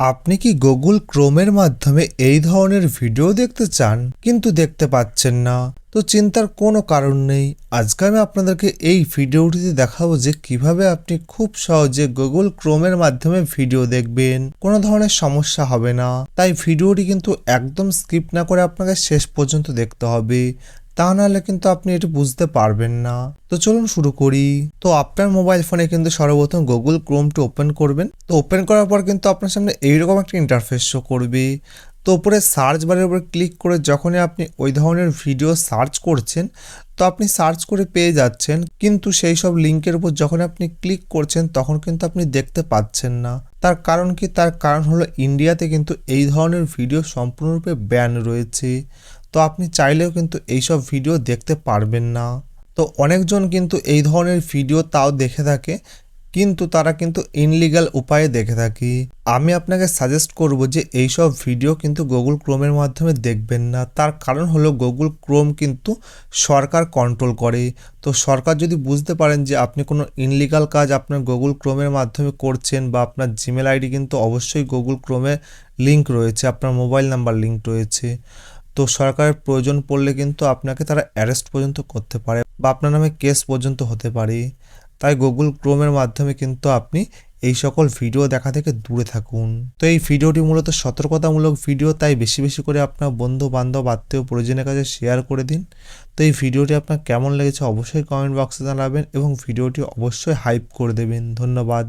আপনি কি গুগল ক্রোমের মাধ্যমে এই ধরনের ভিডিও দেখতে চান কিন্তু দেখতে পাচ্ছেন না? তো চিন্তার কোনো কারণ নেই। আজকে আমি আপনাদেরকে এই ভিডিওটিতে দেখাবো যে কিভাবে আপনি খুব সহজে গুগল ক্রোমের মাধ্যমে ভিডিও দেখবেন, কোনো ধরনের সমস্যা হবে না। তাই ভিডিওটি কিন্তু একদম স্কিপ না করে আপনাকে শেষ পর্যন্ত দেখতে হবে, তা নাহলে কিন্তু আপনি এটি বুঝতে পারবেন না। তো চলুন শুরু করি। তো আপনার মোবাইল ফোনে কিন্তু সর্বপ্রথম গুগল ক্রোমটি ওপেন করবেন। তো ওপেন করার পর কিন্তু আপনার সামনে এইরকম একটা ইন্টারফেস শো করবে। তো উপরে সার্চ বারের উপরে ক্লিক করে যখনই আপনি ওই ধরনের ভিডিও সার্চ করছেন, তো আপনি সার্চ করে পেয়ে যাচ্ছেন, কিন্তু সেই সব লিঙ্কের উপর যখন আপনি ক্লিক করছেন তখন কিন্তু আপনি দেখতে পাচ্ছেন না। তার কারণ কি? তার কারণ হলো ইন্ডিয়াতে কিন্তু এই ধরনের ভিডিও সম্পূর্ণরূপে ব্যান রয়েছে। তো আপনি চাইলেও কিন্তু এইসব ভিডিও দেখতে পারবেন না। তো অনেকজন কিন্তু এই ধরনের ভিডিও তাও দেখে থাকে, কিন্তু তারা কিন্তু ইনলিগাল উপায়ে দেখে থাকি। আমি আপনাকে সাজেস্ট করব যে এইসব ভিডিও কিন্তু গুগল ক্রোমের মাধ্যমে দেখবেন না। তার কারণ হলো গুগল ক্রোম কিন্তু সরকার কন্ট্রোল করে। তো সরকার যদি বুঝতে পারেন যে আপনি কোনো ইনলিগাল কাজ আপনার গুগল ক্রোমের মাধ্যমে করছেন, বা আপনার জিমেল আইডি কিন্তু অবশ্যই গুগল ক্রোমে লিঙ্ক রয়েছে, আপনার মোবাইল নাম্বার লিঙ্ক রয়েছে, তো সরকারের প্রয়োজন পড়লে কিন্তু আপনাকে তারা অ্যারেস্ট পর্যন্ত করতে পারে, বা আপনার নামে কেস পর্যন্ত হতে পারে। তাই গুগল ক্রোমের মাধ্যমে কিন্তু আপনি এই সকল ভিডিও দেখা থেকে দূরে থাকুন। তো এই ভিডিওটি মূলত সতর্কতামূলক ভিডিও, তাই বেশি বেশি করে আপনার বন্ধু বান্ধব আত্মীয় পরিজনের কাছে শেয়ার করে দিন। তো এই ভিডিওটি আপনার কেমন লেগেছে অবশ্যই কমেন্ট বক্সে জানাবেন, এবং ভিডিওটি অবশ্যই হাইপ করে দেবেন। ধন্যবাদ।